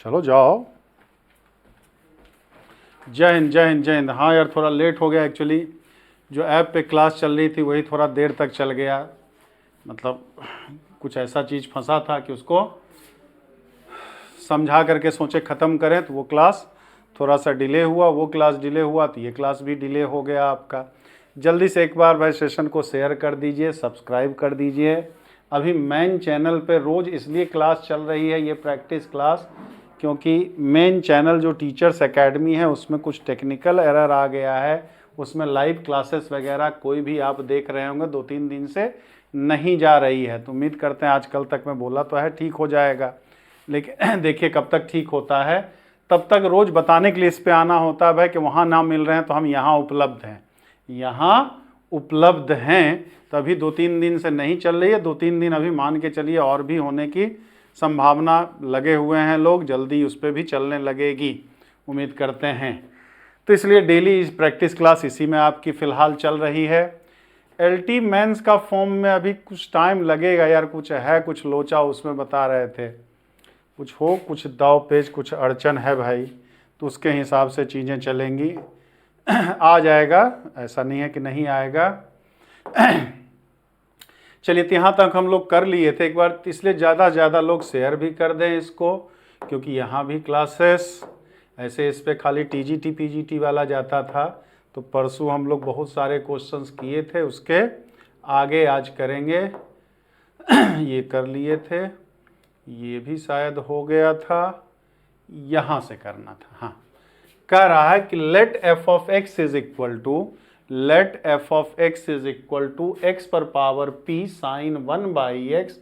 चलो जाओ। जय हिंद जय हिंद जय हिंद। हाँ यार, थोड़ा लेट हो गया एक्चुअली। जो ऐप पे क्लास चल रही थी वही थोड़ा देर तक चल गया। मतलब कुछ ऐसा चीज़ फंसा था कि उसको समझा करके सोचे ख़त्म करें, तो वो क्लास थोड़ा सा डिले हुआ, वो क्लास डिले हुआ, तो ये क्लास भी डिले हो गया आपका। जल्दी से एक बार भाई सेशन को शेयर कर दीजिए, सब्सक्राइब कर दीजिए। अभी मेन चैनल पे रोज़ इसलिए क्लास चल रही है, ये प्रैक्टिस क्लास, क्योंकि मेन चैनल जो टीचर्स एकेडमी है उसमें कुछ टेक्निकल एरर आ गया है। उसमें लाइव क्लासेस वगैरह कोई भी आप देख रहे होंगे 2-3 दिन से नहीं जा रही है। तो उम्मीद करते हैं आज कल तक मैं बोला तो है ठीक हो जाएगा, लेकिन देखिए कब तक ठीक होता है। तब तक रोज़ बताने के लिए इस पे आना होता है भाई कि वहाँ ना मिल रहे हैं तो हम यहाँ उपलब्ध हैं, यहाँ उपलब्ध हैं। तो अभी 2-3 दिन से नहीं चल रही है, 2-3 दिन अभी मान के चलिए और भी होने की संभावना, लगे हुए हैं लोग, जल्दी उस पर भी चलने लगेगी उम्मीद करते हैं। तो इसलिए डेली प्रैक्टिस क्लास इसी में आपकी फ़िलहाल चल रही है। LT मेंस का फॉर्म में अभी कुछ टाइम लगेगा यार, कुछ है, कुछ लोचा उसमें बता रहे थे, कुछ हो, कुछ दाव पेच, कुछ अड़चन है भाई, तो उसके हिसाब से चीज़ें चलेंगी। आ जाएगा, ऐसा नहीं है कि नहीं आएगा। चलिए, तो यहाँ तक हम लोग कर लिए थे एक बार, इसलिए ज़्यादा से ज़्यादा लोग शेयर भी कर दें इसको, क्योंकि यहाँ भी क्लासेस ऐसे इस पर खाली TGT PGT वाला जाता था। तो परसों हम लोग बहुत सारे क्वेश्चंस किए थे, उसके आगे आज करेंगे। ये कर लिए थे, ये भी शायद हो गया था, यहाँ से करना था। हाँ, कह रहा है कि let f of x is equal to x पर power p sine 1/x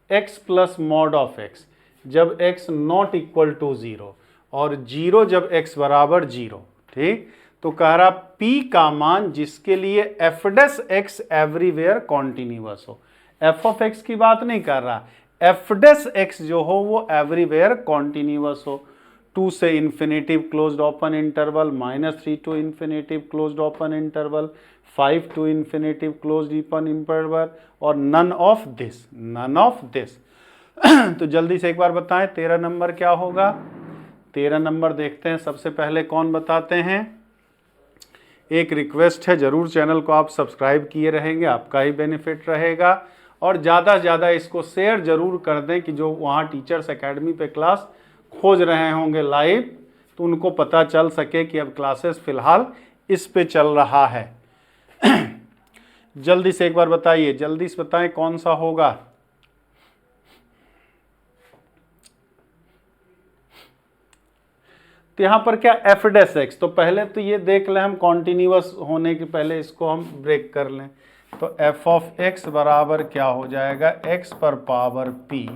x plus mod of x जब x नॉट इक्वल टू 0 और 0 जब x बराबर 0। ठीक, तो कह रहा p का मान जिसके लिए f dash x everywhere continuous हो। f ऑफ x की बात नहीं कर रहा, f डैश x जो हो वो एवरीवेयर कॉन्टिन्यूअस हो। 2 से infinity closed open interval, -3 to infinity closed open interval, 5 to infinity closed open interval, और नन ऑफ दिस। तो जल्दी से एक बार बताएं 13 नंबर क्या होगा। 13 नंबर देखते हैं। सबसे पहले कौन बताते हैं। एक रिक्वेस्ट है, जरूर चैनल को आप सब्सक्राइब किए रहेंगे, आपका ही बेनिफिट रहेगा, और ज़्यादा से ज़्यादा इसको शेयर जरूर कर दें कि जो वहाँ टीचर्स एकेडमी पे क्लास खोज रहे होंगे लाइव, तो उनको पता चल सके कि अब क्लासेस फिलहाल इस पे चल रहा है। जल्दी से एक बार बताइए, जल्दी से बताएं कौन सा होगा। तो यहाँ पर क्या f डैश x, तो पहले तो ये देख लें हम, कॉन्टिन्यूअस होने के पहले इसको हम ब्रेक कर लें। तो f ऑफ x बराबर क्या हो जाएगा, x पर power p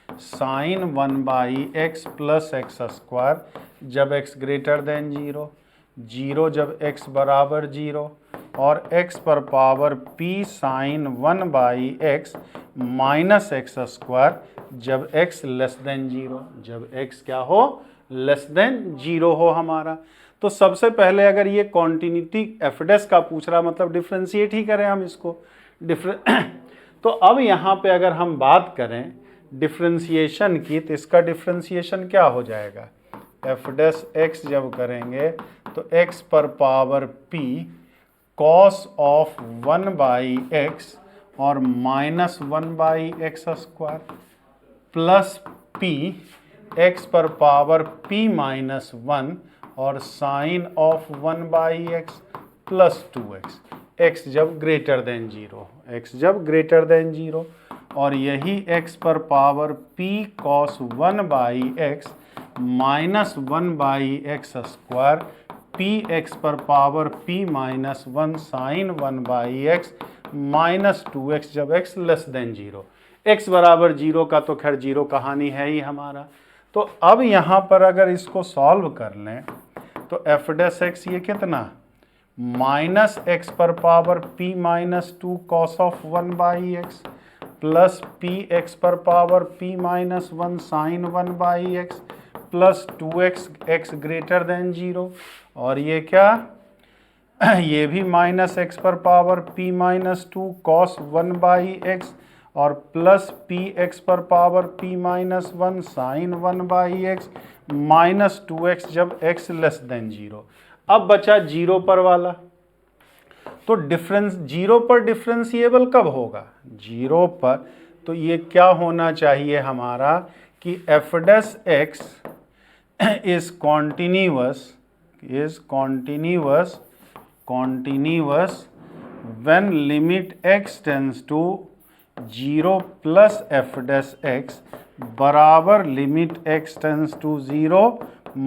sine 1/x plus x square जब x ग्रेटर देन 0, 0 जब x बराबर 0, और x पर power p sine 1/x minus x square जब x लेस देन 0, जब x क्या हो, लेस देन 0 हो हमारा। तो सबसे पहले अगर ये कॉन्टिन्यूटी f डैश का पूछ रहा, मतलब डिफ्रेंशिएट ही करें हम इसको। तो अब यहाँ पे अगर हम बात करें डिफ्रेंशिएशन की, तो इसका डिफ्रेंशिएशन क्या हो जाएगा, f डैश x जब करेंगे तो x पर power p cos of 1/x और minus 1/x square plus p x पर पावर p माइनस 1 और sine of 1/x plus 2x, x जब ग्रेटर देन 0, x जब ग्रेटर देन 0, और यही x पर power p cos 1/x minus 1/x square p x पर power p minus 1 sine 1/x minus 2x जब x less than 0। x बराबर 0 का तो खैर 0 कहानी है ही हमारा। तो अब यहाँ पर अगर इसको सॉल्व कर लें तो f डैश x ये कितना, माइनस x पर power p minus 2 cos of 1/x plus P X पर power p minus 1 sine 1/x plus 2x x greater than 0, और ये क्या, ये भी माइनस x पर power p minus 2 cos 1/x और प्लस पी एक्स पर power p minus 1 sine 1/x minus 2x जब x लेस देन 0। अब बचा 0 पर वाला, तो डिफरेंस 0 पर डिफरेंशिएबल कब होगा? 0 पर। तो ये क्या होना चाहिए हमारा कि f dash x is continuous when limit x tends to 0 plus f dash x बराबर limit x tends to 0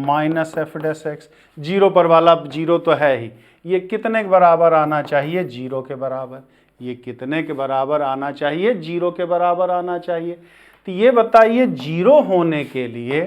minus f dash x। 0 पर वाला 0 तो है ही, ये कितने के बराबर आना चाहिए? 0 के बराबर। ये कितने के बराबर आना चाहिए? 0 के बराबर आना चाहिए। तो ये बताइए 0 होने के लिए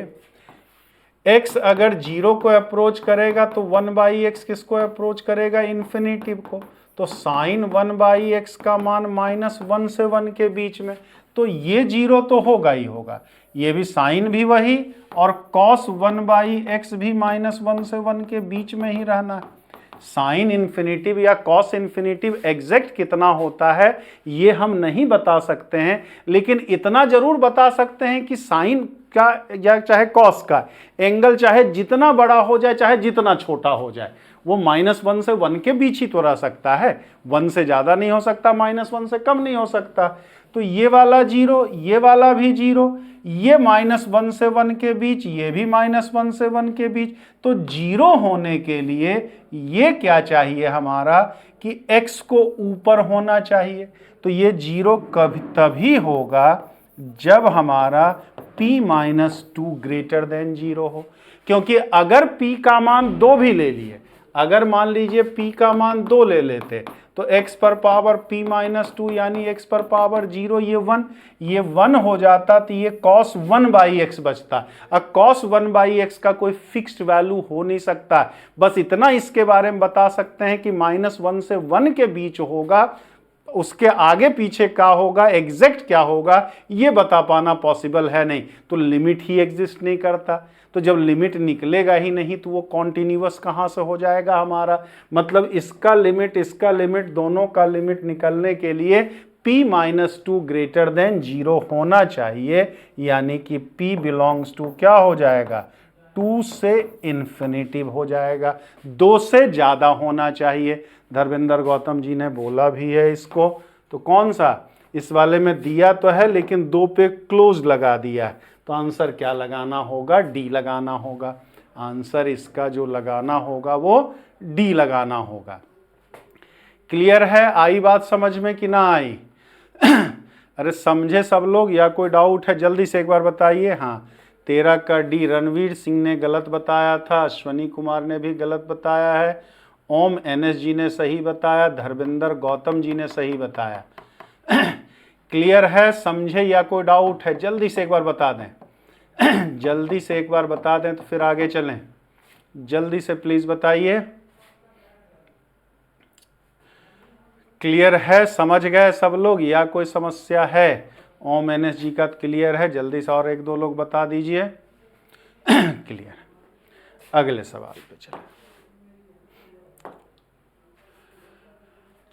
x अगर 0 को अप्रोच करेगा तो 1/x किसको अप्रोच करेगा? इन्फिनिटी को। तो साइन 1/x का मान -1 से 1 के बीच में, तो ये 0 तो होगा ही होगा। ये भी साइन भी वही और कॉस 1/x भी -1 से 1 के बीच में ही रहना है। साइन इन्फिनिटिव या कॉस इन्फिनिटिव एग्जैक्ट कितना होता है ये हम नहीं बता सकते हैं, लेकिन इतना जरूर बता सकते हैं कि साइन का या चाहे कॉस का एंगल चाहे जितना बड़ा हो जाए चाहे जितना छोटा हो जाए, वो -1 से 1 के बीच ही तो रह सकता है। 1 से ज़्यादा नहीं हो सकता, -1 से कम नहीं हो सकता। तो ये वाला 0, ये वाला भी 0, ये -1 से 1 के बीच, ये भी -1 से 1 के बीच। तो 0 होने के लिए ये क्या चाहिए हमारा कि x को ऊपर होना चाहिए। तो ये 0 कभी तभी होगा जब हमारा p-2 ग्रेटर देन 0 हो, क्योंकि अगर p का मान 2 भी ले लिए, अगर मान लीजिए p का मान 2 ले लेते तो x पर पावर p-2 यानी x पर पावर 0, ये 1 हो जाता तो ये cos 1/x बचता। अब cos 1/x का कोई फिक्स्ड वैल्यू हो नहीं सकता। बस इतना इसके बारे में बता सकते हैं कि -1 से 1 के बीच होगा, उसके आगे पीछे क्या होगा, एग्जैक्ट क्या होगा, ये बता पाना पॉसिबल है नहीं। तो लिमिट ही एग्जिस्ट नहीं करता। तो जब लिमिट निकलेगा ही नहीं तो वो कॉन्टिन्यूअस कहाँ से हो जाएगा हमारा? मतलब इसका लिमिट दोनों का लिमिट निकलने के लिए p-2 ग्रेटर देन 0 होना चाहिए, यानी कि p बिलोंग्स टू क्या हो जाएगा? 2 से इन्फिनिटिव हो जाएगा। 2 से ज़्यादा होना चाहिए। धर्मेंद्र गौतम जी ने बोला भी है इसको। तो कौन सा? इस वाले में दिया तो है लेकिन 2 पे क्लोज लगा दिया है, तो आंसर क्या लगाना होगा? डी लगाना होगा। आंसर इसका जो लगाना होगा वो डी लगाना होगा। क्लियर है? आई बात समझ में कि ना आई? अरे समझे सब लोग या कोई डाउट है? जल्दी से एक बार बताइए। हाँ, 13 का डी रणवीर सिंह ने गलत बताया था, अश्वनी कुमार ने भी गलत बताया है, ओम NS जी ने सही बताया, धर्मेंद्र गौतम जी ने सही बताया। क्लियर है? समझे या कोई डाउट है? जल्दी से एक बार बता दें। जल्दी से एक बार बता दें तो फिर आगे चलें। जल्दी से प्लीज बताइए। क्लियर है? समझ गए सब लोग या कोई समस्या है? ओम NS जी का क्लियर है? जल्दी से और 1-2 लोग बता दीजिए। क्लियर। अगले सवाल पे चलें।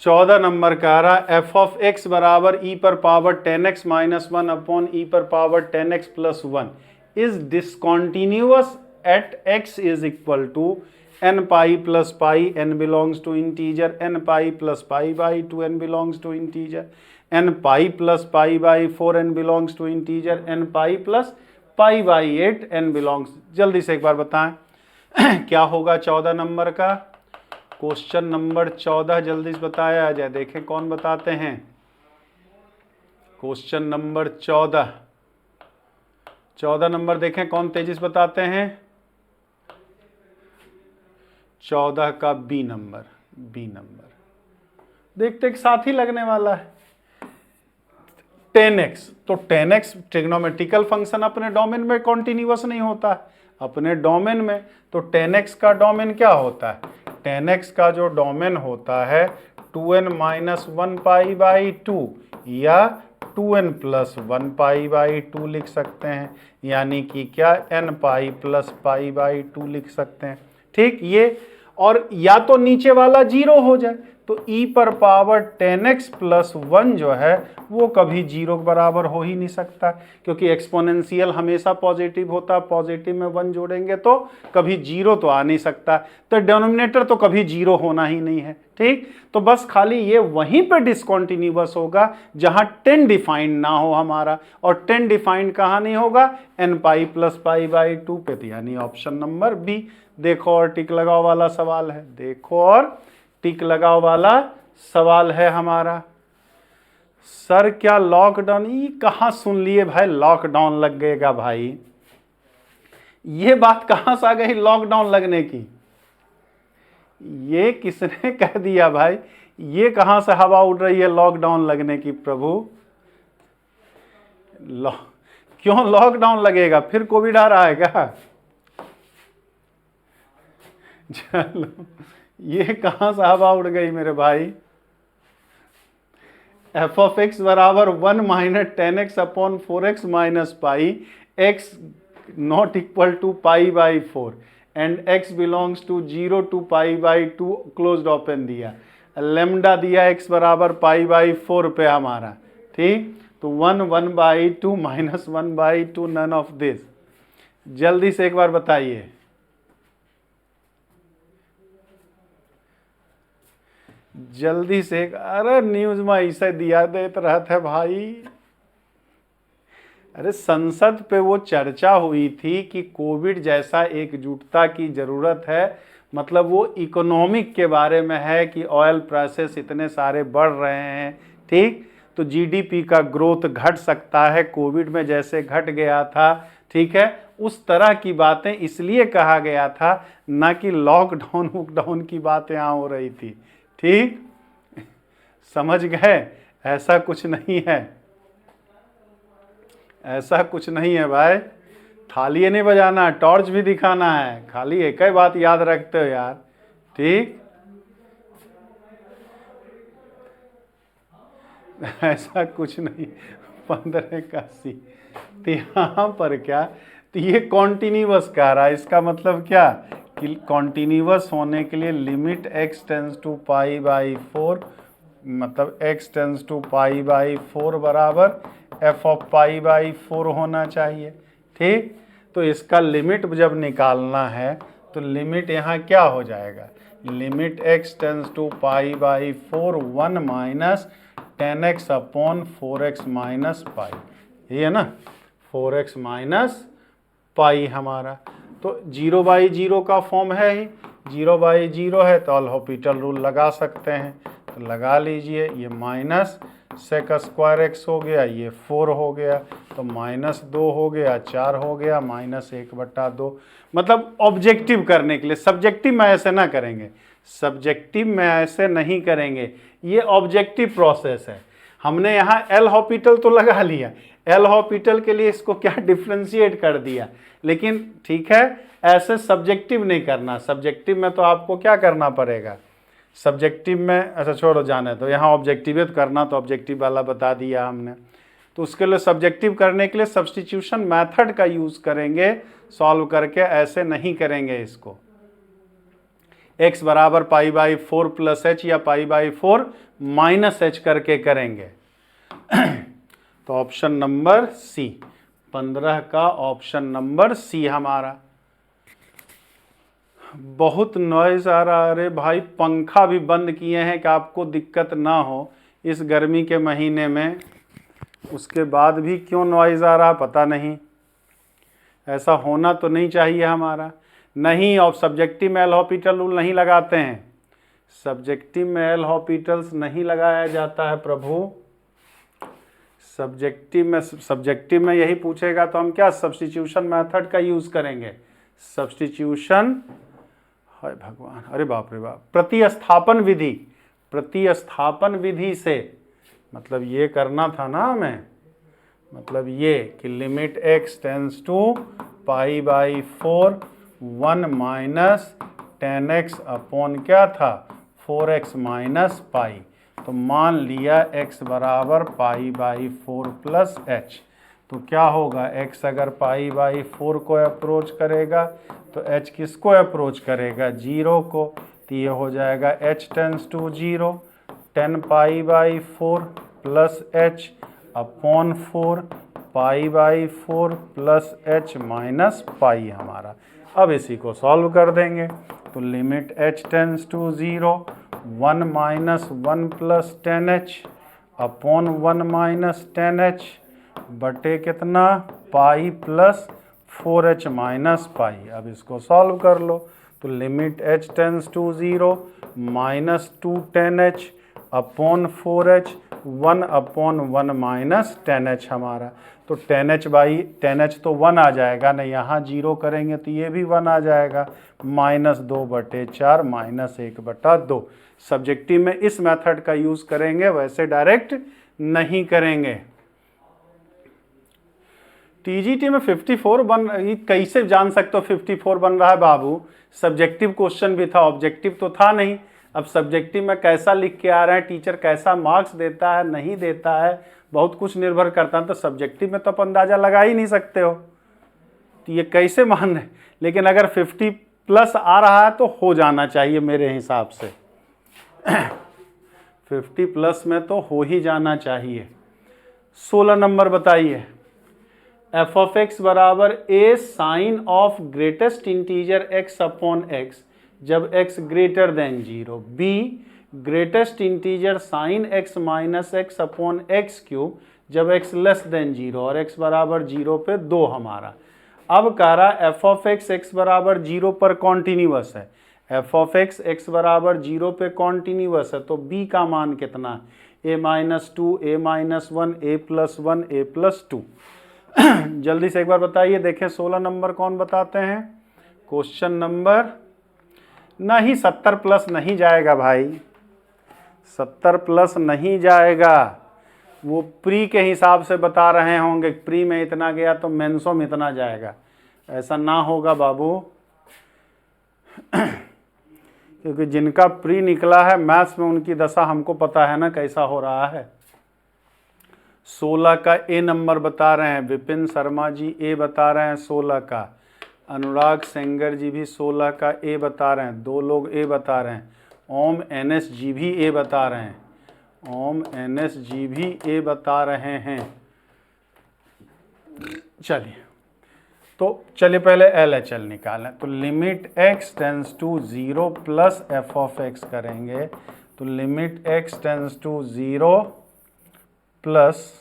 14 नंबर का आ रहा f ऑफ x बराबर e पर power 10x minus 1 upon e पर power 10x plus 1 is discontinuous at x is equal to n pi plus pi, n belongs to integer, n pi plus pi by 2, n belongs to integer, n pi plus pi by 4, n belongs to integer, n pi plus pi by 8, n belongs. जल्दी से एक बार बताएं क्या होगा 14 number का? Question number 14 जल्दी से बताया जाए, देखें कौन बताते हैं। क्वेश्चन नंबर 14 नंबर देखें कौन तेजी से बताते हैं। 14 का बी नंबर देखते एक साथ ही लगने वाला है। 10x, तो 10x ट्रिग्नोमेट्रिकल फंक्शन अपने डोमेन में कॉन्टिन्यूअस नहीं होता है। अपने डोमेन में तो 10x का डोमेन क्या होता है? 10x का जो डोमेन होता है 2n माइनस 1 पाई बाई 2 या 2n प्लस 1 पाई बाई 2 लिख सकते हैं, यानी कि क्या n pi plus pi by 2 लिख सकते हैं। ठीक, ये और या तो नीचे वाला 0 हो जाए तो e पर पावर 10x प्लस 1 जो है वो कभी 0 के बराबर हो ही नहीं सकता, क्योंकि एक्सपोनेंशियल हमेशा पॉजिटिव होता, पॉजिटिव में 1 जोड़ेंगे तो कभी 0 तो आ नहीं सकता, तो डिनोमिनेटर तो कभी 0 होना ही नहीं है। ठीक, तो बस खाली ये वहीं पे डिसकंटिन्यूअस होगा जहां 10 डिफाइंड ना हो हमारा, और 10 डिफाइंड कहाँ नहीं होगा, n pi plus pi by 2 पे, तो यानी ऑप्शन नंबर बी। देखो और टिक लगाओ वाला सवाल है, देखो और टिक लगाओ वाला सवाल है हमारा। सर क्या लॉकडाउन, ये कहाँ सुन लिए भाई लॉकडाउन लग गएगा भाई, ये बात कहाँ से आ गई लॉकडाउन लगने की, ये किसने कह दिया भाई, ये कहाँ से हवा उड़ रही है लॉकडाउन लगने की प्रभु। क्यों लॉकडाउन लगेगा, फिर कोविड आ रहा है क्या। चलो ये कहाँ से हवा उड़ गई मेरे भाई। एफ ऑफ एक्स बराबर 1 minus 10x upon 4x minus pi, x not equal to pi by 4 and x belongs to 0 to pi by 2 closed open दिया, लेमडा दिया x बराबर पाई बाई 4 पे हमारा। ठीक, तो 1 by 2 minus 1 by 2 none of this. जल्दी से एक बार बताइए, जल्दी से। अरे न्यूज में ऐसे दिया देते रहते है भाई। अरे संसद पे वो चर्चा हुई थी कि कोविड जैसा एकजुटता की जरूरत है, मतलब वो इकोनॉमिक के बारे में है कि ऑयल प्राइसेस इतने सारे बढ़ रहे हैं। ठीक, तो जीडीपी का ग्रोथ घट सकता है, कोविड में जैसे घट गया था। ठीक है, उस तरह की बातें इसलिए कहा गया था, ना कि लॉकडाउन वॉकडाउन की बातें यहाँ हो रही थी। ठीक, समझ गए, ऐसा कुछ नहीं है, ऐसा कुछ नहीं है भाई। थाली नहीं बजाना, टॉर्च भी दिखाना है, खाली एक ही बात याद रखते हो यार। ठीक, ऐसा कुछ नहीं। 1581 तो यहाँ पर क्या, तो ये कॉन्टिन्यूअस कह रहा है, इसका मतलब क्या कि कॉन्टिन्यूअस होने के लिए limit x tends to pi by 4, मतलब x tends to pi by 4 बराबर f ऑफ पाई बाई 4 होना चाहिए। ठीक, तो इसका लिमिट जब निकालना है तो लिमिट यहाँ क्या हो जाएगा, limit x tends to pi by 4 1 minus 10x upon 4x minus pi, ये है ना 4x माइनस पाई हमारा। तो 0/0 का फॉर्म है ही, 0/0 है तो एल-हॉपिटल रूल लगा सकते हैं, तो लगा लीजिए। ये माइनस सेक स्क्वायर एक्स हो गया, ये 4 हो गया, तो -2 हो गया, 4 हो गया, -1/2। मतलब ऑब्जेक्टिव करने के लिए, सब्जेक्टिव में ऐसे ना करेंगे, सब्जेक्टिव में ऐसे नहीं करेंगे, ये ऑब्जेक्टिव प्रोसेस है। हमने यहाँ एल-हॉपिटल तो लगा लिया, एल-हॉपिटल के लिए इसको क्या डिफ्रेंशिएट कर दिया, लेकिन ठीक है ऐसे सब्जेक्टिव नहीं करना। सब्जेक्टिव में तो आपको क्या करना पड़ेगा, सब्जेक्टिव में, अच्छा छोड़ो जाने तो, यहाँ ऑब्जेक्टिवेट करना तो ऑब्जेक्टिव वाला बता दिया हमने। तो उसके लिए सब्जेक्टिव करने के लिए सब्स्टिट्यूशन मेथड का यूज़ करेंगे सॉल्व करके, ऐसे नहीं करेंगे इसको। x बराबर पाई बाई 4 प्लस एच या पाई बाई 4 माइनस एच करके करेंगे। तो ऑप्शन नंबर सी, 15 का ऑप्शन नंबर सी हमारा। बहुत नॉइज आ रहा है, अरे भाई पंखा भी बंद किए हैं कि आपको दिक्कत ना हो इस गर्मी के महीने में, उसके बाद भी क्यों नॉइज आ रहा पता नहीं, ऐसा होना तो नहीं चाहिए हमारा। नहीं, और सब्जेक्टिव में एल-हॉपिटल रूल नहीं लगाते हैं, सब्जेक्टिव में एल-हॉपिटल्स नहीं लगाया जाता है प्रभु। सब्जेक्टिव में यही पूछेगा तो हम क्या सब्स्टिट्यूशन मेथड का यूज़ करेंगे, सब्स्टिट्यूशन, हाय भगवान, अरे बाप रे बाप, प्रतिस्थापन विधि, प्रतिस्थापन विधि से, मतलब ये करना था ना हमें, मतलब ये कि limit x tends to pi by 4 1 minus 10x upon क्या था 4x माइनस पाई, तो मान लिया x बराबर पाई बाई 4 प्लस एच, तो क्या होगा x अगर पाई बाई 4 को अप्रोच करेगा तो h किसको अप्रोच करेगा, 0 को, तो ये हो जाएगा h tends to 0 10 pi by 4 plus h upon 4 pi by 4 plus h minus pi हमारा। अब इसी को सॉल्व कर देंगे तो limit h tends to 0 1 minus 1 plus 10h upon 1 minus 10h बटे कितना pi plus 4h minus pi. अब इसको सॉल्व कर लो तो limit h tends to 0 minus 2 10h upon 4h 1 upon 1 minus 10h हमारा। तो 10h बाई 10h तो 1 आ जाएगा ना, यहाँ 0 करेंगे तो ये भी 1 आ जाएगा, माइनस 2/4 माइनस 1/2। सब्जेक्टिव में इस मेथड का यूज़ करेंगे, वैसे डायरेक्ट नहीं करेंगे। टीजीटी में 54 बन, कैसे जान सकते हो 54 बन रहा है बाबू? सब्जेक्टिव क्वेश्चन भी था, ऑब्जेक्टिव तो था नहीं। अब सब्जेक्टिव में कैसा लिख के आ रहे हैं, टीचर कैसा मार्क्स देता है नहीं देता है, बहुत कुछ निर्भर करता है। तो सब्जेक्टिव में तो आप अंदाज़ा लगा ही नहीं सकते हो, तो ये कैसे मान रहे। लेकिन अगर 50 प्लस आ रहा है तो हो जाना चाहिए मेरे हिसाब से 50 प्लस में तो हो ही जाना चाहिए। 16 नंबर बताइए। एफ ऑफ एक्स बराबर A sine of greatest integer X upon X जब x greater than 0, B greatest integer sine x minus x upon x cube जब x लेस देन 0 और x बराबर 0 पे 2 हमारा। अब कह रहा एफ ऑफ एक्स एक्स बराबर 0 पर कॉन्टिन्यूअस है, एफ ऑफ एक्स एक्स बराबर 0 पे कॉन्टिन्यूअस है, तो b का मान कितना है? a minus 2, a minus 1, a plus 1, a plus 2। जल्दी से एक बार बताइए, देखें 16 नंबर कौन बताते हैं? क्वेश्चन नंबर नहीं, 70 प्लस नहीं जाएगा भाई, 70 प्लस नहीं जाएगा। वो प्री के हिसाब से बता रहे होंगे, प्री में इतना गया तो मेंसो में इतना जाएगा, ऐसा ना होगा बाबू क्योंकि जिनका प्री निकला है मैथ्स में उनकी दशा हमको पता है ना कैसा हो रहा है। 16 का ए नंबर बता रहे हैं, विपिन शर्मा जी ए बता रहे हैं 16 का, अनुराग सेंगर जी भी 16 का ए बता रहे हैं, 2 लोग ए बता रहे हैं, ओम एनएस जी भी ए बता रहे हैं, ओम एनएस जी भी ए बता रहे हैं। चलिए तो चलिए पहले LHL निकालें। तो limit x tends to 0 plus f of x करेंगे, तो limit x tends to 0 plus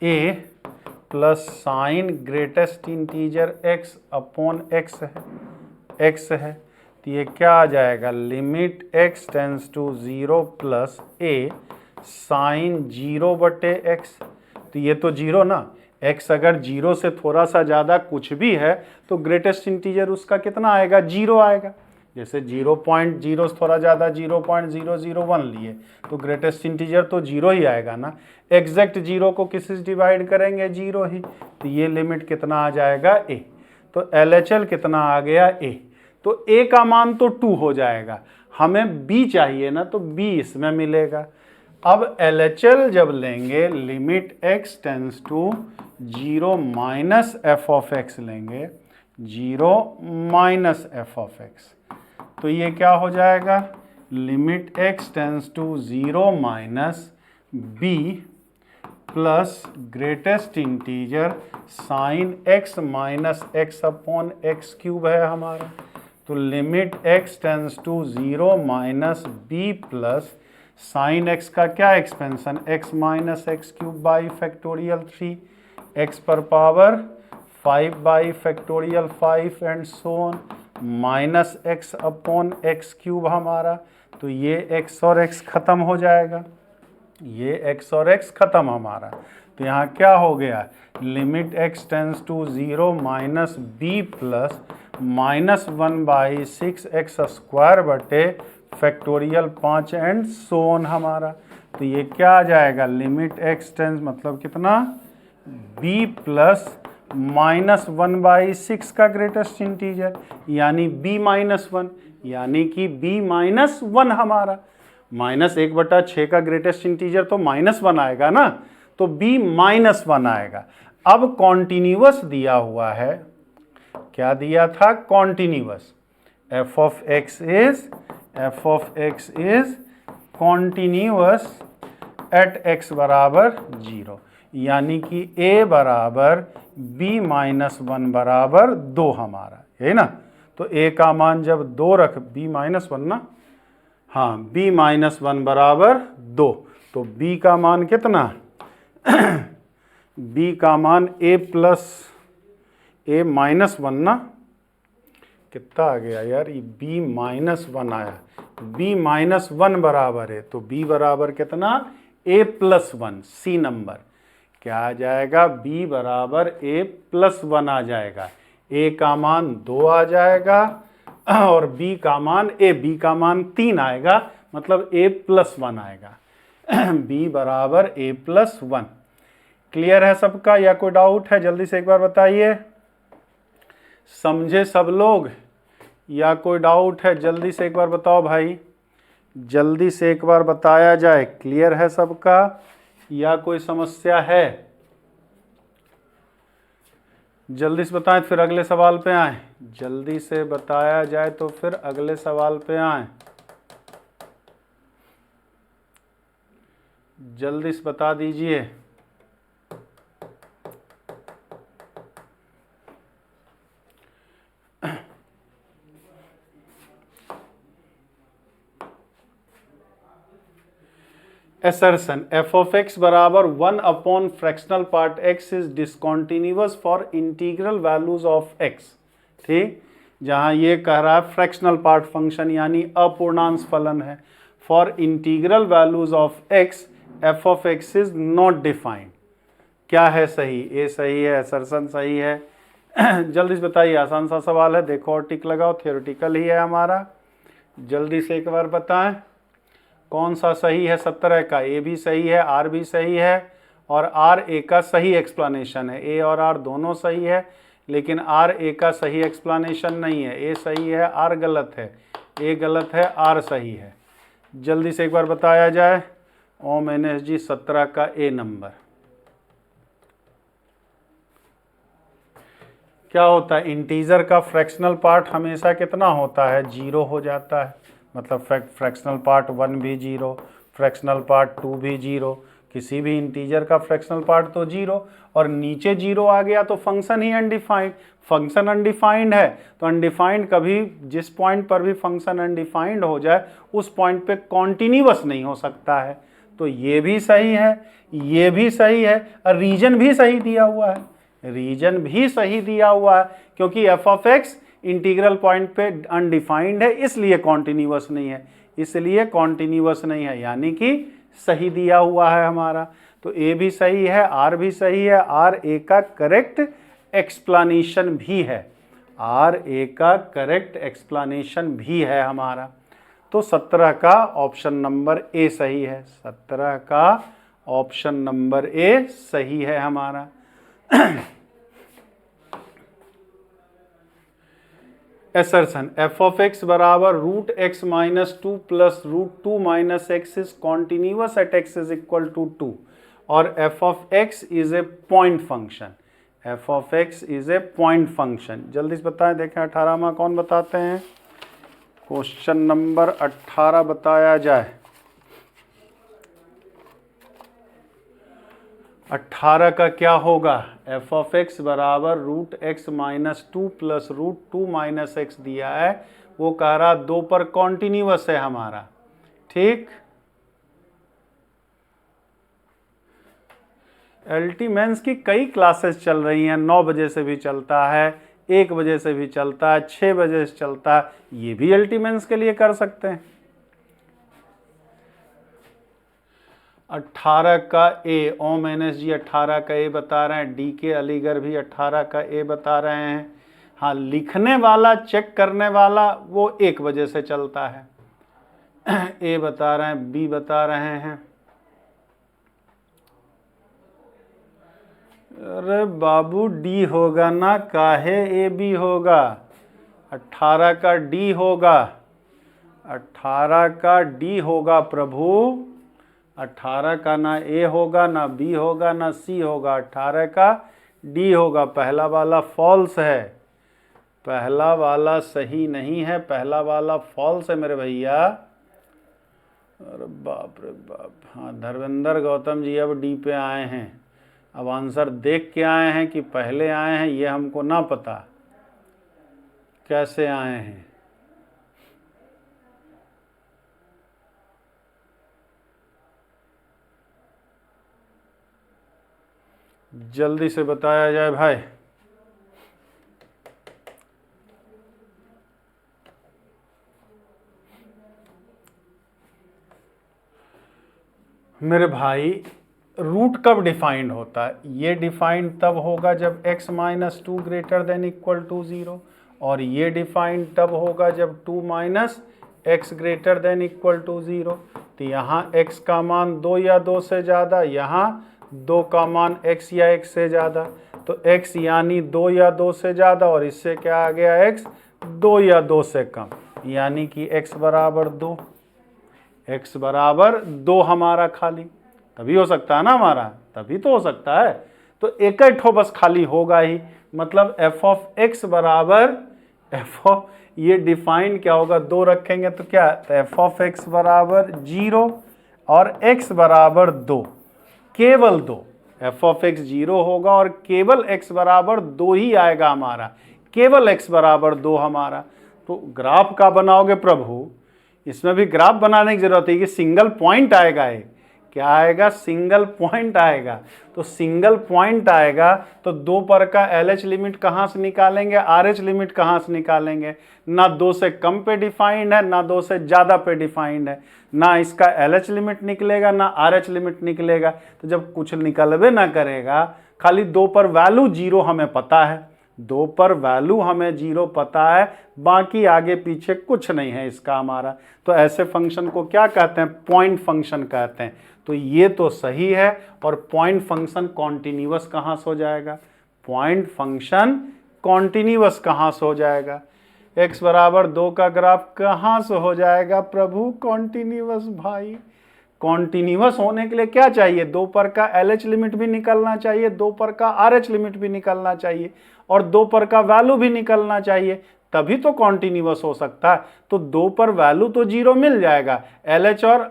a plus sine greatest integer x upon x है, तो ये क्या आ जाएगा? Limit x tends to 0 plus a sine 0/x। तो ये तो 0 ना, x अगर 0 से थोड़ा सा ज़्यादा कुछ भी है तो ग्रेटेस्ट इंटीजर उसका कितना आएगा? 0 आएगा। जैसे 0.0 थोड़ा ज़्यादा 0.001 लिए तो ग्रेटेस्ट इंटीजर तो 0 ही आएगा ना। एग्जैक्ट 0 को किससे डिवाइड करेंगे? 0 ही। तो ये लिमिट कितना आ जाएगा? a। तो LHL कितना आ गया? a। तो a का मान तो 2 हो जाएगा, हमें b चाहिए ना, तो b इसमें मिलेगा। अब LHL जब लेंगे, limit x tends to 0 minus f of x लेंगे, 0 माइनस एफ ऑफ एक्स, तो ये क्या हो जाएगा? Limit x tends to 0 minus b plus greatest integer sine x minus x upon x cube है हमारा। तो limit x tends to 0 minus b plus sine x का क्या expansion? x minus x cube by factorial 3, x पर पावर 5 by factorial 5 and so on, minus x upon x cube हमारा। तो ये x और x ख़त्म हो जाएगा, ये x और x ख़त्म हमारा। तो यहाँ क्या हो गया? Limit x tends to 0 minus b plus minus 1/6 x² बटे फैक्टोरियल 5 एंड सो ऑन हमारा। तो ये क्या आ जाएगा? लिमिट x टेंस मतलब कितना? b प्लस माइनस 1/6 का ग्रेटेस्ट इंटीजर यानी b माइनस 1, यानी कि b माइनस 1 हमारा। माइनस 1/6 का ग्रेटेस्ट इंटीजर तो माइनस 1 आएगा ना, तो b माइनस 1 आएगा। अब कॉन्टिन्यूअस दिया हुआ है, क्या दिया था? Continuous. F of x is continuous at x बराबर 0, यानी कि a बराबर b माइनस 1 बराबर 2 हमारा, है ना। तो a का मान जब 2 रख, b माइनस 1 ना, हाँ, b माइनस 1 बराबर 2, तो b का मान कितना b का मान a प्लस a माइनस 1 ना, कितना आ गया यार, ये b माइनस 1 आया, b माइनस 1 बराबर है, तो b बराबर कितना a प्लस 1, सी नंबर क्या आ जाएगा, b बराबर a प्लस 1 आ जाएगा, a का मान 2 आ जाएगा और b का मान b का मान 3 आएगा, मतलब a प्लस 1 आएगा b बराबर a प्लस 1। क्लियर है सबका या कोई डाउट है, जल्दी से एक बार बताइए, समझे सब लोग या कोई डाउट है, जल्दी से एक बार बताओ भाई, जल्दी से एक बार बताया जाए, क्लियर है सबका या कोई समस्या है, जल्दी से बताएं फिर अगले सवाल पे आए, जल्दी से बताया जाए तो फिर अगले सवाल पे आए, जल्दी से बता दीजिए। Assertion f of x बराबर 1 upon fractional part x is discontinuous for integral values of x। ठीक, जहां ये कह रहा है फ्रैक्शनल पार्ट फंक्शन यानी अपूर्णांश फलन है, for integral values of x f of x is not defined. क्या है सही, ए सही है, असर्शन सही है जल्दी से बताइए, आसान सा सवाल है, देखो और टिक लगाओ, थियोरेटिकल ही है हमारा, जल्दी से एक बार बताएं कौन सा सही है। 17 का ए भी सही है, आर भी सही है और आर ए का सही एक्सप्लेनेशन है, ए और आर दोनों सही है, लेकिन आर ए का सही एक्सप्लेनेशन नहीं है, ए सही है आर गलत है, ए गलत है आर सही है। जल्दी से एक बार बताया जाए, ओम एनएस जी 17 का ए नंबर क्या होता है, इंटीजर का फ्रैक्शनल पार्ट हमेशा कितना होता है, 0 हो जाता है, मतलब फ्रैक्शनल पार्ट 1 भी 0, फ्रैक्शनल पार्ट 2 भी 0, किसी भी इंटीजर का फ्रैक्शनल पार्ट तो 0, और नीचे 0 आ गया तो फंक्शन ही अनडिफाइंड, फंक्शन अनडिफाइंड है तो अनडिफाइंड कभी जिस पॉइंट पर भी फंक्शन अनडिफाइंड हो जाए उस पॉइंट पे कॉन्टिन्यूअस नहीं हो सकता है। तो ये भी सही है, ये भी सही है, और रीजन भी सही दिया हुआ है, रीजन भी सही दिया हुआ है, क्योंकि F of x integral point पे अनडिफाइंड है, इसलिए कॉन्टिन्यूअस नहीं है, इसलिए कॉन्टिन्यूअस नहीं है, यानी कि सही दिया हुआ है हमारा। तो ए भी सही है, आर भी सही है, आर ए का करेक्ट एक्सप्लेनेशन भी है, आर ए का करेक्ट एक्सप्लेनेशन भी है हमारा। तो 17 का ऑप्शन नंबर ए सही है, 17 का ऑप्शन नंबर ए सही है हमारा Assertion f of x बराबर root x minus 2 plus root 2 minus x is continuous at x is equal to 2 और f of x is a point function, f of x is a point function. जल्दी से बताएं, देखें 18 में कौन बताते हैं, क्वेश्चन नंबर 18 बताया जाए। 18 का क्या होगा, f ऑफ x बराबर root x minus 2 plus root 2 minus x दिया है, वो कह रहा 2 पर कॉन्टिन्यूअस है हमारा। ठीक, एल्टीमेंस की कई क्लासेस चल रही हैं, 9 बजे से भी चलता है, 1 बजे से भी चलता है, 6 बजे से चलता है, ये भी एल्टीमेंस के लिए कर सकते हैं। 18 का ए, ओम एनएस जी 18 का ए बता रहे हैं, डी के अलीगढ़ भी 18 का ए बता रहे हैं। हाँ, लिखने वाला चेक करने वाला वो 1 बजे से चलता है ए बता रहे हैं, बी बता रहे हैं। अरे बाबू डी होगा ना, काहे ए बी होगा, 18 का डी होगा, 18 का डी होगा प्रभु, 18 का ना ए होगा ना बी होगा ना सी होगा, 18 का डी होगा, पहला वाला फॉल्स है, पहला वाला सही नहीं है, पहला वाला फॉल्स है मेरे भैया। अरे बाप रे बाप। हाँ, धर्मेंद्र गौतम जी अब डी पे आए हैं। अब आंसर देख के आए हैं कि पहले आए हैं, ये हमको ना पता कैसे आए हैं। जल्दी से बताया जाए भाई। मेरे भाई, रूट कब डिफाइंड होता है? ये डिफाइंड तब होगा जब x minus two greater than equal to 0, और ये डिफाइंड तब होगा जब 2 minus x greater than equal to 0। तो यहाँ x का मान 2 या 2 से ज़्यादा, यहाँ 2 का मान x या 1 से ज़्यादा। तो x यानी 2 या 2 से ज़्यादा, और इससे क्या आ गया x 2 या 2 से कम, यानी कि x बराबर 2। x बराबर 2 हमारा खाली, तभी हो सकता है ना हमारा, तभी तो हो सकता है। तो एक ही ठो बस खाली होगा ही, मतलब f ऑफ x बराबर f ऑफ, ये डिफाइन क्या होगा, 2 रखेंगे तो क्या, तो f ऑफ x बराबर 0 और x बराबर 2, केवल 2। f ऑफ x 0 होगा और केवल x बराबर 2 ही आएगा हमारा, केवल x बराबर 2 हमारा। तो ग्राफ का बनाओगे प्रभु, इसमें भी ग्राफ बनाने की जरूरत है कि सिंगल पॉइंट आएगा। है क्या आएगा, सिंगल पॉइंट आएगा। तो सिंगल पॉइंट आएगा तो 2 पर का LH लिमिट कहाँ से निकालेंगे, RH लिमिट कहाँ से निकालेंगे? ना 2 से कम पे डिफाइंड है, ना 2 से ज़्यादा पे डिफाइंड है, ना इसका LH लिमिट निकलेगा ना RH लिमिट निकलेगा। तो जब कुछ निकलबे ना करेगा, खाली 2 पर वैल्यू 0 हमें पता है, 2 पर वैल्यू हमें 0 पता है, बाकी आगे पीछे कुछ नहीं है इसका हमारा। तो ऐसे फंक्शन को क्या कहते हैं, पॉइंट फंक्शन कहते हैं। तो ये तो सही है। और पॉइंट फंक्शन कॉन्टिन्यूअस कहाँ से हो जाएगा, पॉइंट फंक्शन कॉन्टिन्यूअस कहाँ से हो जाएगा? x बराबर 2 का ग्राफ कहाँ से हो जाएगा प्रभु, कॉन्टिन्यूअस। भाई कॉन्टिन्यूअस होने के लिए क्या चाहिए, 2 पर का LH लिमिट भी निकलना चाहिए, 2 पर का RH लिमिट भी निकलना चाहिए, और 2 पर का वैल्यू भी निकलना चाहिए, तभी तो कॉन्टिन्यूअस हो सकता है। तो 2 पर वैल्यू तो 0 मिल जाएगा, LH और,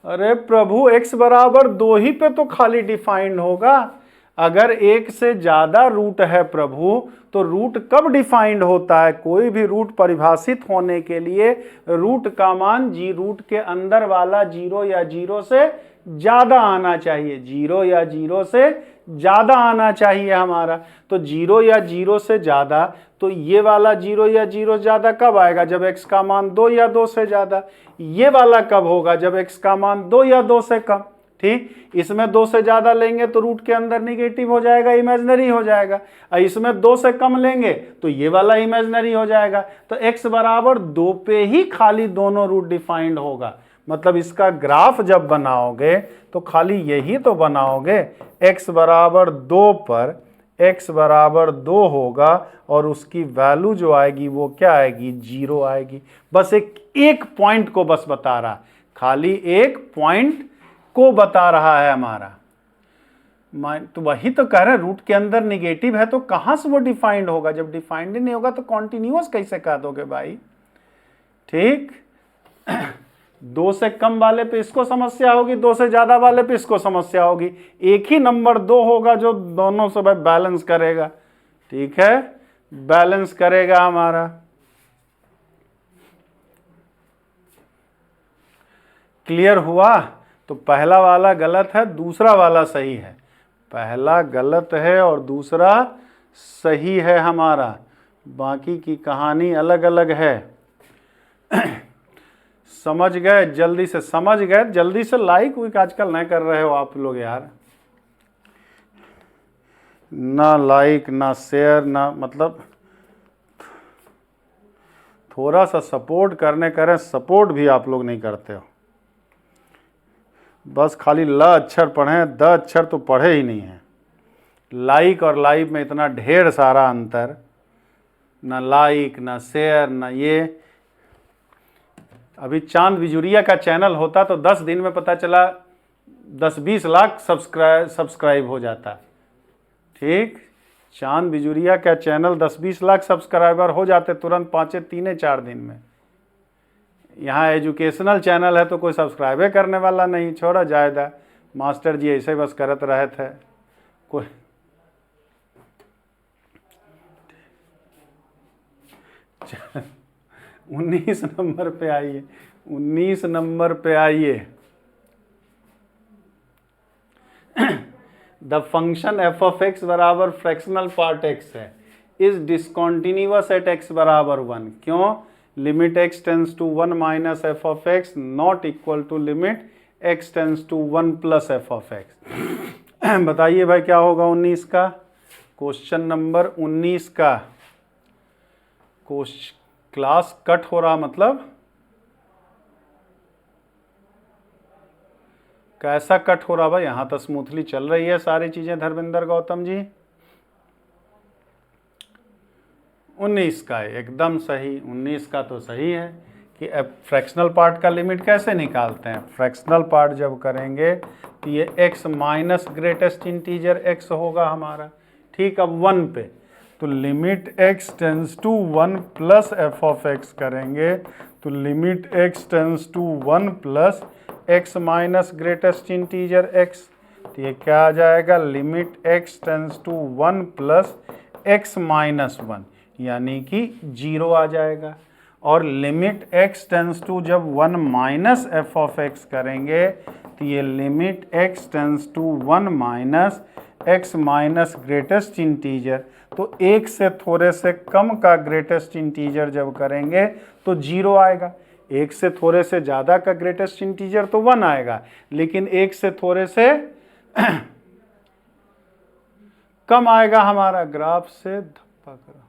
अरे प्रभु x बराबर 2 ही पे तो खाली डिफाइंड होगा। अगर 1 से ज्यादा रूट है प्रभु, तो रूट कब डिफाइंड होता है? कोई भी रूट परिभाषित होने के लिए रूट का मान रूट के अंदर वाला 0 या 0 से ज्यादा आना चाहिए, 0 या 0 से ज्यादा आना चाहिए हमारा। तो 0 या 0 से ज्यादा, तो ये वाला 0 या 0 ज्यादा कब आएगा, जब x का मान 2 या 2 से ज्यादा। ये वाला कब होगा, जब x का मान 2 या 2 से कम। ठीक, इसमें 2 से ज्यादा लेंगे तो रूट के अंदर निगेटिव हो जाएगा, इमेजिनरी हो जाएगा। इसमें 2 से कम लेंगे तो ये वाला इमेजिनरी हो जाएगा। तो x बराबर 2 पे ही खाली दोनों रूट डिफाइंड होगा। मतलब इसका ग्राफ जब बनाओगे तो खाली यही तो बनाओगे, x बराबर 2 पर x बराबर 2 होगा, और उसकी वैल्यू जो आएगी वो क्या आएगी, 0 आएगी। बस एक पॉइंट को बस बता रहा, खाली एक पॉइंट को बता रहा है हमारा। तो वही तो कह रहे हैं, रूट के अंदर निगेटिव है तो कहां से वो डिफाइंड होगा? जब डिफाइंड ही नहीं होगा तो कॉन्टिन्यूअस कैसे कह दोगे भाई? ठीक, 2 से कम वाले पे इसको समस्या होगी, 2 से ज्यादा वाले पे इसको समस्या होगी। एक ही नंबर 2 होगा जो दोनों से भाई बैलेंस करेगा। ठीक है, बैलेंस करेगा हमारा। क्लियर हुआ? तो पहला वाला गलत है, दूसरा वाला सही है। पहला गलत है और दूसरा सही है हमारा, बाकी की कहानी अलग अलग है। समझ गए? जल्दी से समझ गए? जल्दी से लाइक विक आजकल नहीं कर रहे हो आप लोग यार, ना लाइक ना शेयर ना, मतलब थोड़ा सा सपोर्ट करने करें, सपोर्ट भी आप लोग नहीं करते हो। बस खाली ल अक्षर पढ़ें, द अक्षर तो पढ़े ही नहीं है। लाइक और लाइव में इतना ढेर सारा अंतर, ना लाइक ना शेयर ना ये। अभी चांद बिजुरिया का चैनल होता तो 10 दिन में पता चला 10-20 लाख सब्सक्राइब हो जाता। ठीक, चांद बिजुरिया क्या चैनल 10-20 लाख सब्सक्राइबर हो जाते तुरंत 3-4 दिन में। यहाँ एजुकेशनल चैनल है तो कोई सब्सक्राइबे करने वाला नहीं, छोड़ा जायदा मास्टर जी ऐसे बस करत रहे थे कोई। अच्छा 19 नंबर पे आइए, 19 नंबर पे आइए। The function f of x बराबर फ्रैक्शनल पार्ट एक्स है, इज डिसकॉन्टिन्यूअस एट एक्स बराबर 1। क्यों? Limit x tends to 1 minus f of x not equal to limit x tends to 1 plus f of x. बताइए भाई क्या होगा 19 का? Question number 19 का क्लास कट हो रहा मतलब कैसा कट हो रहा भाई? यहां तो स्मूथली चल रही है सारी चीजें धर्मेंद्र गौतम जी। 19 का एकदम सही, 19 का तो सही है कि फ्रैक्शनल पार्ट का लिमिट कैसे निकालते हैं। फ्रैक्शनल पार्ट जब करेंगे तो ये x minus greatest integer x होगा हमारा। ठीक, अब 1 पे तो limit x tends to 1 plus f of x करेंगे तो limit x tends to 1 plus x minus greatest integer x, तो ये क्या आ जाएगा? Limit x tends to 1 plus x minus 1 यानी कि 0 आ जाएगा। और लिमिट x टेंस टू जब 1 माइनस एफ ऑफ एक्स करेंगे तो ये limit x tends to 1 minus x minus greatest integer, तो एक से थोड़े से कम का ग्रेटेस्ट इंटीजर जब करेंगे तो 0 आएगा। एक से थोड़े से ज़्यादा का ग्रेटेस्ट इंटीजर तो 1 आएगा, लेकिन एक से थोड़े से कम आएगा हमारा। ग्राफ से धप्पा करो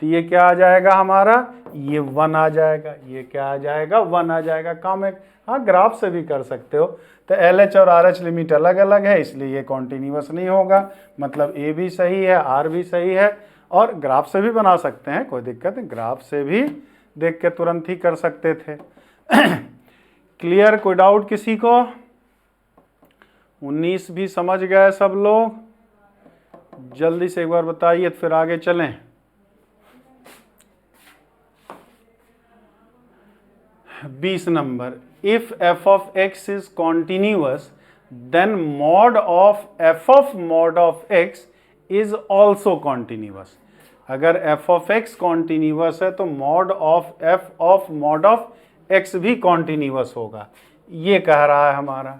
तो ये क्या आ जाएगा हमारा? ये 1 आ जाएगा। ये क्या आ जाएगा? 1 आ जाएगा। काम एक, हाँ ग्राफ से भी कर सकते हो। तो LH और RH लिमिट अलग अलग है इसलिए ये कॉन्टिन्यूअस नहीं होगा, मतलब A भी सही है, R भी सही है। और ग्राफ से भी बना सकते हैं, कोई दिक्कत नहीं, ग्राफ से भी देख के तुरंत ही कर सकते थे। क्लियर? कोई डाउट किसी को? 19 भी समझ गए सब लोग? जल्दी से एक बार बताइए फिर आगे चलें। 20 number, if f of x is continuous then mod of f of mod of x is also continuous। अगर f of x कॉन्टिन्यूअस है तो mod of f of mod of x भी कॉन्टिन्यूअस होगा, ये कह रहा है हमारा।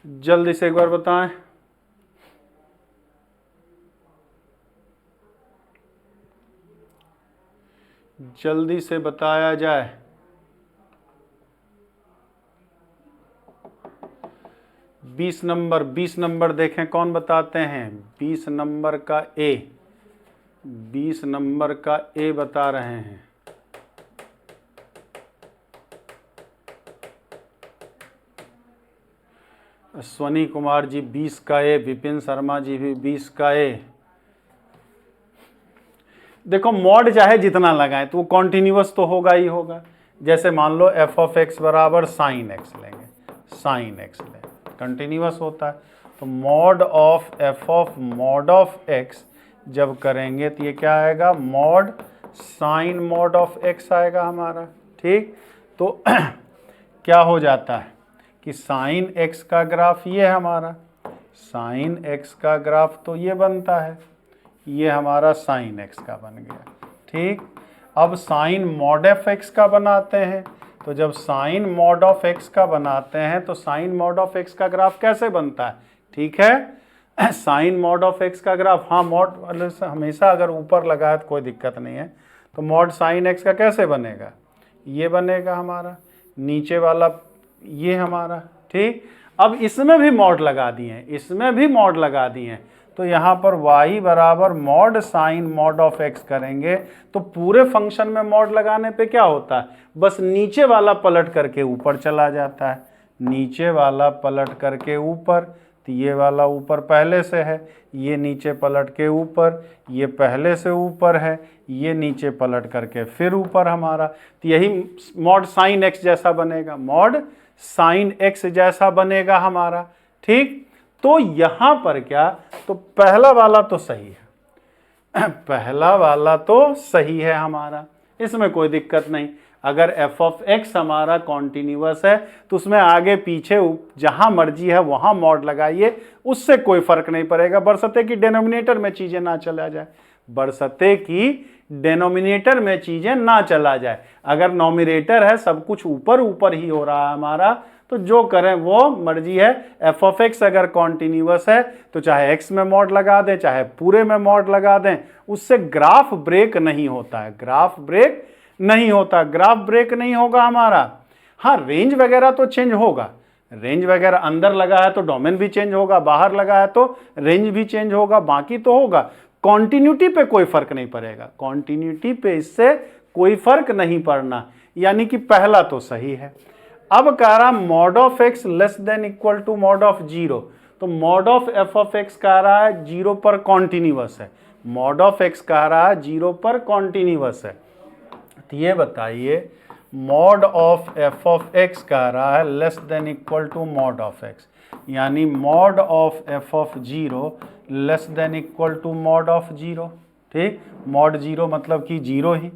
जल्दी से एक बार बताएं। जल्दी से बताया जाए। बीस नंबर देखें कौन बताते हैं। 20 नंबर का ए, 20 नंबर का ए बता रहे हैं। अश्वनी कुमार जी 20 का ए, विपिन शर्मा जी भी 20 का ए। देखो मॉड चाहे जितना लगाएं तो वो कॉन्टिन्यूअस तो होगा ही होगा। जैसे मान लो एफ ऑफ एक्स बराबर साइन एक्स लेंगे, साइन एक्स लें, कंटिन्यूअस होता है। तो mod of F of mod of x जब करेंगे तो ये क्या आएगा? Mod sine mod of x आएगा हमारा। ठीक, तो क्या हो जाता है कि साइन एक्स का ग्राफ ये है हमारा, साइन एक्स का ग्राफ तो ये बनता है, ये हमारा साइन एक्स का बन गया। ठीक, अब साइन मॉड ऑफ एक्स का बनाते हैं। तो जब साइन मॉड ऑफ एक्स का बनाते हैं तो साइन मॉड ऑफ एक्स का ग्राफ कैसे बनता है? ठीक है, साइन मॉड ऑफ एक्स का ग्राफ, हाँ मॉड हमेशा अगर ऊपर लगाए तो कोई दिक्कत नहीं है। तो मॉड साइन एक्स का कैसे बनेगा? ये बनेगा हमारा, नीचे वाला ये हमारा। ठीक, अब इसमें भी मॉड लगा दिए हैं, इसमें भी मॉड लगा दिए हैं। तो यहाँ पर y बराबर mod sine mod of x करेंगे तो पूरे फंक्शन में मॉड लगाने पे क्या होता है? बस नीचे वाला पलट करके ऊपर चला जाता है, नीचे वाला पलट करके ऊपर। तो ये वाला ऊपर पहले से है, ये नीचे पलट के ऊपर, ये पहले से ऊपर है, ये नीचे पलट करके फिर ऊपर हमारा। तो यही मॉड साइन x जैसा बनेगा, मॉड साइन x जैसा बनेगा हमारा। ठीक, तो यहां पर क्या, तो पहला वाला तो सही है, पहला वाला तो सही है हमारा, इसमें कोई दिक्कत नहीं। अगर एफ ऑफ एक्स हमारा कॉन्टिन्यूअस है तो उसमें आगे पीछे जहां मर्जी है वहां मॉड लगाइए, उससे कोई फर्क नहीं पड़ेगा, बरसते कि डिनोमिनेटर में चीजें ना चला जाए, बरसते कि डिनोमिनेटर में चीजें ना चला जाए। अगर नॉमिनेटर है, सब कुछ ऊपर ऊपर ही हो रहा है हमारा, तो जो करें वो मर्जी है। एफ ऑफ एक्स अगर कॉन्टिन्यूअस है तो चाहे एक्स में मॉड लगा दें, चाहे पूरे में मॉड लगा दें, उससे ग्राफ ब्रेक नहीं होता है, ग्राफ ब्रेक नहीं होता, ग्राफ ब्रेक नहीं होगा हमारा। हाँ, रेंज वगैरह तो चेंज होगा, रेंज वगैरह अंदर लगा है तो डोमेन भी चेंज होगा, बाहर लगा है तो रेंज भी चेंज होगा, बाकी तो होगा। कॉन्टिन्यूटी पे कोई फर्क नहीं पड़ेगा, कॉन्टिन्यूटी पे इससे कोई फर्क नहीं पड़ना, यानी कि पहला तो सही है। अब कह रहा mod of X less than equal to mod of zero, तो mod of F of X कह रहा है जीरो पर कॉन्टिन्यूअस है, मॉड ऑफ एक्स कह रहा है जीरो पर कॉन्टिन्यूअस है। तो ये बताइए mod of F of X कह रहा है less than equal to mod of X, यानी mod of F of zero less than equal to mod of zero. ठीक, मॉड जीरो मतलब कि जीरो ही,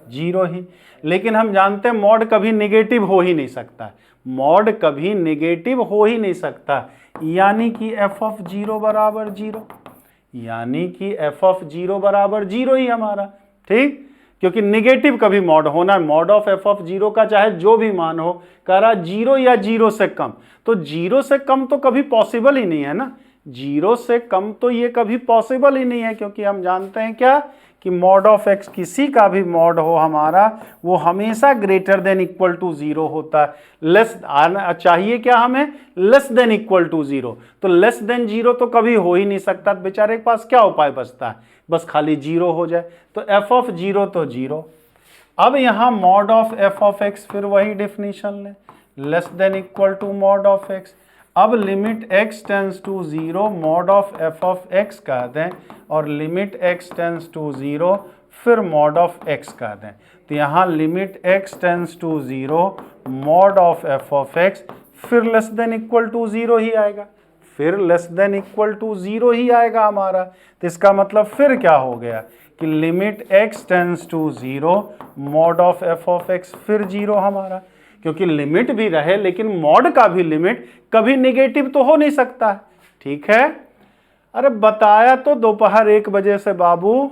जीरो ही। लेकिन हम जानते हैं मॉड कभी नेगेटिव हो ही नहीं सकता, मॉड कभी नेगेटिव हो ही नहीं सकता, यानी कि एफ ऑफ जीरो बराबर जीरो, यानी कि एफ ऑफ जीरो बराबर जीरो ही हमारा। ठीक, क्योंकि नेगेटिव कभी मॉड होना, mod of F of zero का चाहे जो भी मान हो, कह रहा जीरो या जीरो से कम, तो जीरो से कम तो कभी पॉसिबल ही नहीं है ना, जीरो से कम तो ये कभी पॉसिबल ही नहीं है, क्योंकि हम जानते हैं क्या कि मॉड ऑफ एक्स किसी का भी मॉड हो हमारा, वो हमेशा greater than equal to zero होता है। लेस चाहिए क्या हमें, less than equal to zero, तो लेस देन जीरो तो कभी हो ही नहीं सकता, बेचारे के पास क्या उपाय बचता है, बस खाली जीरो हो जाए, तो एफ ऑफ जीरो तो जीरो। अब यहां mod of F of x, फिर वही डेफिनेशन लें, less than equal to mod of X. अब limit x tends to zero mod of F of X कह दें, और limit x tends to zero फिर मॉड ऑफ x कह दें, तो यहाँ limit x tends to zero mod of F of x फिर less than equal to zero ही आएगा, फिर less than equal to zero ही आएगा हमारा। तो इसका मतलब फिर क्या हो गया कि limit x tends to zero mod of F of x फिर जीरो हमारा, क्योंकि लिमिट भी रहे लेकिन मॉड का भी लिमिट कभी नेगेटिव तो हो नहीं सकता। ठीक है, अरे बताया तो दोपहर 1 बजे से बाबू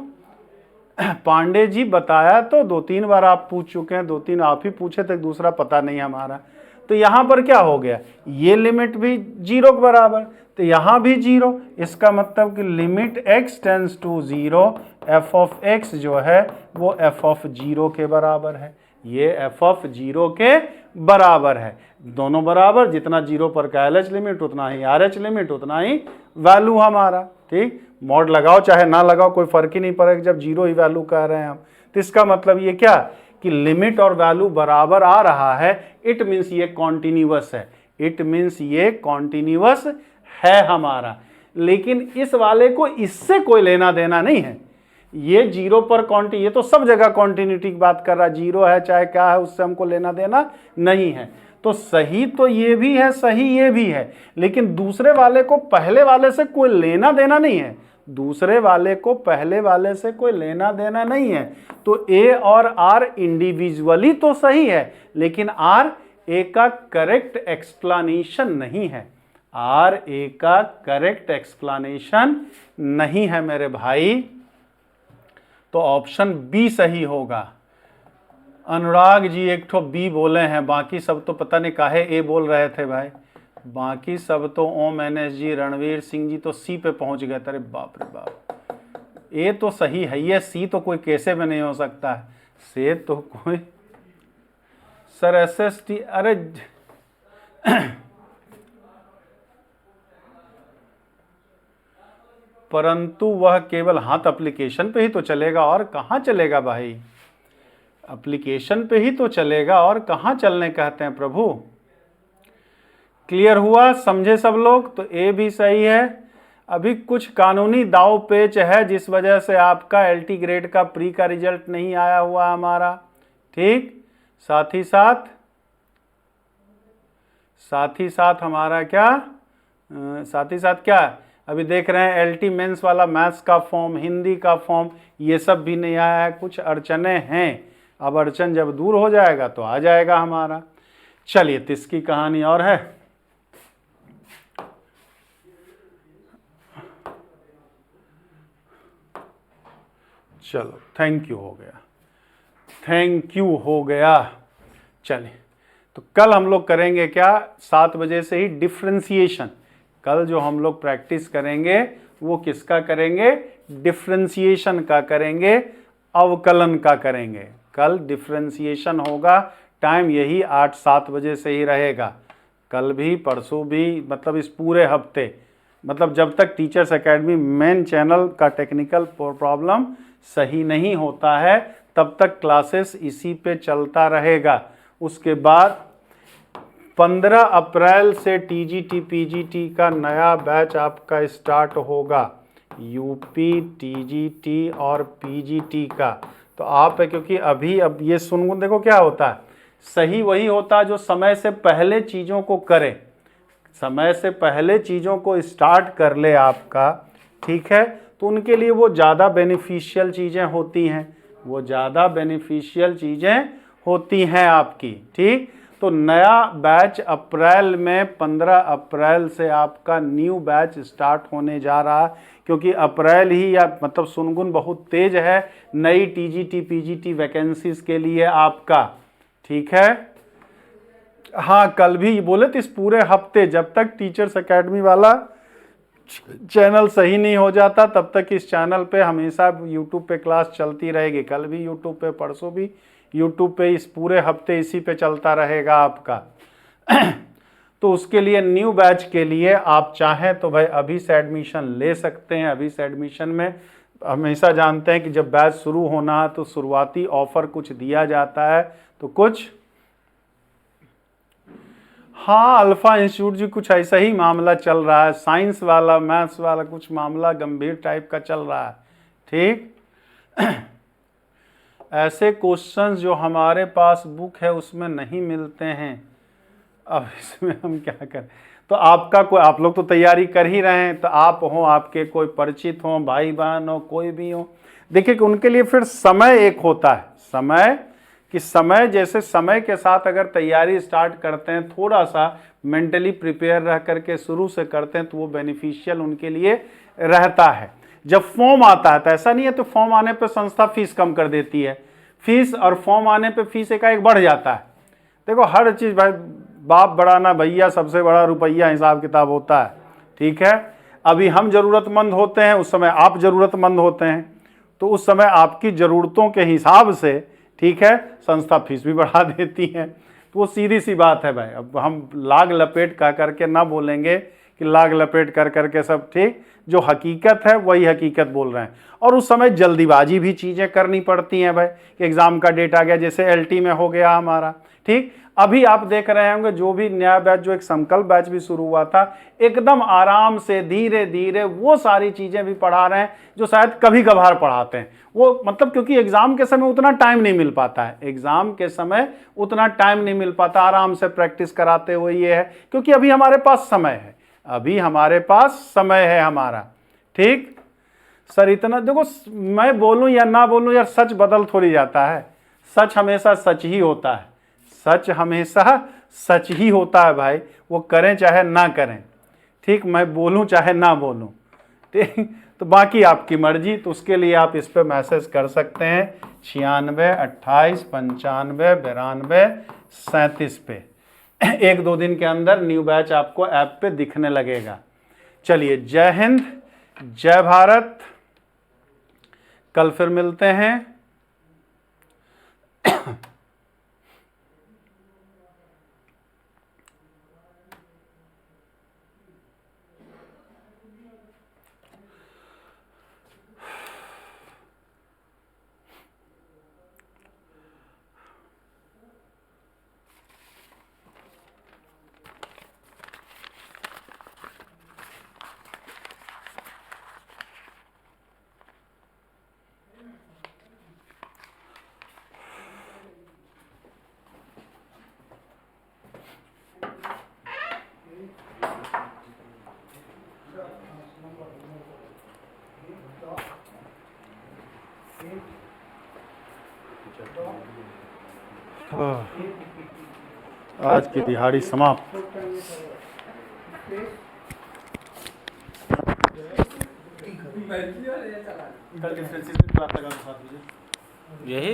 पांडे जी, बताया तो 2-3 बार आप पूछ चुके हैं, 2-3 आप ही पूछे थे, दूसरा पता नहीं हमारा। तो यहां पर क्या हो गया, ये लिमिट भी जीरो के बराबर, तो यहां भी जीरो, इसका मतलब कि limit x tends to zero f of x जो है वो एफ ऑफ जीरो के बराबर है, ये एफ ऑफ जीरो के बराबर है, दोनों बराबर, जितना जीरो पर का LH लिमिट उतना ही RH लिमिट उतना ही वैल्यू हमारा। ठीक, मॉड लगाओ चाहे ना लगाओ कोई फर्क ही नहीं पड़ेगा जब जीरो ही वैल्यू कह रहे हैं हम। तो इसका मतलब ये क्या कि लिमिट और वैल्यू बराबर आ रहा है, इट मीन्स ये कॉन्टिन्यूअस है, इट मीन्स ये कॉन्टिन्यूअस है हमारा। लेकिन इस वाले को इससे कोई लेना देना नहीं है, ये जीरो पर ये तो सब जगह कॉन्टिन्यूटी की बात कर रहा है, जीरो है चाहे क्या है उससे हमको लेना देना नहीं है। तो सही तो ये भी है, सही ये भी है, लेकिन दूसरे वाले को पहले वाले से कोई लेना देना नहीं है, दूसरे वाले को पहले वाले से कोई लेना देना नहीं है। तो ए और आर इंडिविजुअली तो सही है, लेकिन आर ए का करेक्ट एक्सप्लेनेशन नहीं है, आर ए का करेक्ट एक्सप्लेनेशन नहीं है मेरे भाई। तो ऑप्शन बी सही होगा। अनुराग जी एक ठो बी बोले हैं, बाकी सब तो पता नहीं काहे ए बोल रहे थे भाई, बाकी सब तो ओम NS जी, रणवीर सिंह जी तो सी पे पहुंच गए। अरे बाप रे बाप, ए तो सही है, ये सी तो कोई कैसे में नहीं हो सकता है, से तो कोई सर SST, अरे परंतु वह केवल हाथ एप्लीकेशन पे ही तो चलेगा, और कहाँ चलेगा भाई, एप्लीकेशन पे ही तो चलेगा, और कहाँ चलने कहते हैं प्रभु। क्लियर हुआ, समझे सब लोग। तो ए भी सही है। अभी कुछ कानूनी दाव पेच है जिस वजह से आपका LT ग्रेड का प्री का रिजल्ट नहीं आया हुआ हमारा। ठीक, साथ ही साथ हमारा क्या साथ ही साथ क्या अभी देख रहे हैं LT मेंस वाला मैथ्स का फॉर्म, हिंदी का फॉर्म, ये सब भी नहीं आया है, कुछ अड़चने हैं। अब अड़चन जब दूर हो जाएगा तो आ जाएगा हमारा। चलिए तो इसकी कहानी और है। चलो थैंक यू हो गया, थैंक यू हो गया। चलिए तो कल हम लोग करेंगे क्या, 7 बजे से ही डिफ्रेंसिएशन। कल जो हम लोग प्रैक्टिस करेंगे वो किसका करेंगे, डिफ्रेंसिएशन का करेंगे, अवकलन का करेंगे। कल डिफ्रेंसिएशन होगा, टाइम यही 8-7 बजे से ही रहेगा। कल भी परसों भी, मतलब इस पूरे हफ्ते, मतलब जब तक टीचर्स एकेडमी मेन चैनल का टेक्निकल प्रॉब्लम सही नहीं होता है तब तक क्लासेस इसी पे चलता रहेगा। उसके बाद 15 अप्रैल से TGT PGT का नया बैच आपका स्टार्ट होगा, यूपी TGT और PGT का। तो आप है, क्योंकि अभी अब ये सुन देखो क्या होता है, सही वही होता है जो समय से पहले चीज़ों को करे, समय से पहले चीज़ों को स्टार्ट कर ले आपका, ठीक है, तो उनके लिए वो ज़्यादा बेनिफिशियल चीज़ें होती हैं, वो ज़्यादा बेनिफिशियल चीज़ें होती हैं आपकी। ठीक, तो नया बैच अप्रैल में 15 अप्रैल से आपका न्यू बैच स्टार्ट होने जा रहा है, क्योंकि अप्रैल ही या मतलब सुनगुन बहुत तेज है नई TGT PGT वैकेंसीज के लिए आपका। ठीक है, हाँ कल भी बोले तो इस पूरे हफ्ते जब तक टीचर्स एकेडमी वाला चैनल सही नहीं हो जाता तब तक इस चैनल पे हमेशा यूट्यूब पे क्लास चलती रहेगी। कल भी यूट्यूब पे, परसों भी यूट्यूब पे, इस पूरे हफ्ते इसी पे चलता रहेगा आपका। तो उसके लिए न्यू बैच के लिए आप चाहें तो भाई अभी से एडमिशन ले सकते हैं। अभी से एडमिशन में हमेशा जानते हैं कि जब बैच शुरू होना है तो शुरुआती ऑफर कुछ दिया जाता है, तो कुछ, हाँ अल्फा इंस्टीट्यूट जी कुछ ऐसा ही मामला चल रहा है, साइंस वाला मैथ्स वाला कुछ मामला गंभीर टाइप का चल रहा है। ठीक, ऐसे क्वेश्चंस जो हमारे पास बुक है उसमें नहीं मिलते हैं, अब इसमें हम क्या करें। तो आपका कोई, आप लोग तो तैयारी कर ही रहे हैं, तो आप हो, आपके कोई परिचित हो, भाई बहन हो, कोई भी हो, देखिए कि उनके लिए फिर समय एक होता है, समय कि समय, जैसे समय के साथ अगर तैयारी स्टार्ट करते हैं, थोड़ा सा मेंटली प्रिपेयर रह करके शुरू से करते हैं तो वो बेनिफिशियल उनके लिए रहता है। जब फॉर्म आता है तो ऐसा नहीं है, तो फॉर्म आने पे संस्था फीस कम कर देती है, फीस और फॉर्म आने पे फीस एकाएक बढ़ जाता है। देखो हर चीज़ भाई, बाप बड़ा ना भैया, सबसे बड़ा रुपया हिसाब किताब होता है। ठीक है, अभी हम ज़रूरतमंद होते हैं, उस समय आप ज़रूरतमंद होते हैं, तो उस समय आपकी ज़रूरतों के हिसाब से, ठीक है, संस्था फीस भी बढ़ा देती है। तो वो सीधी सी बात है भाई। अब हम लाग लपेट का करके ना बोलेंगे कि लाग लपेट कर करके सब, ठीक, जो हकीकत है वही हकीकत बोल रहे हैं। और उस समय जल्दीबाजी भी चीज़ें करनी पड़ती हैं भाई, कि एग्ज़ाम का डेट आ गया, जैसे LT में हो गया हमारा। ठीक, अभी आप देख रहे होंगे जो भी नया बैच, जो एक संकल्प बैच भी शुरू हुआ था, एकदम आराम से धीरे धीरे वो सारी चीज़ें भी पढ़ा रहे हैं जो शायद कभी कभार पढ़ाते हैं वो, मतलब क्योंकि एग्ज़ाम के समय उतना टाइम नहीं मिल पाता है, एग्ज़ाम के समय उतना टाइम नहीं मिल पाता, आराम से प्रैक्टिस कराते हुए ये है, क्योंकि अभी हमारे पास समय है, अभी हमारे पास समय है हमारा। ठीक सर, इतना देखो, मैं बोलूं या ना बोलूं यार, सच बदल थोड़ी जाता है, सच हमेशा सच ही होता है, सच हमेशा सच ही होता है भाई, वो करें चाहे ना करें। ठीक, मैं बोलूं चाहे ना बोलूं, ठीक, तो बाकी आपकी मर्जी। तो उसके लिए आप इस पे मैसेज कर सकते हैं 96 28 95 92 37 पे। 1-2 दिन के अंदर न्यू बैच आपको ऐप पे दिखने लगेगा। चलिए, जय हिंद, जय भारत, कल फिर मिलते हैं। आज की दिहाड़ी समाप्त। कल डिफरेंशिएशन क्लास लगा दो 7 बजे। यही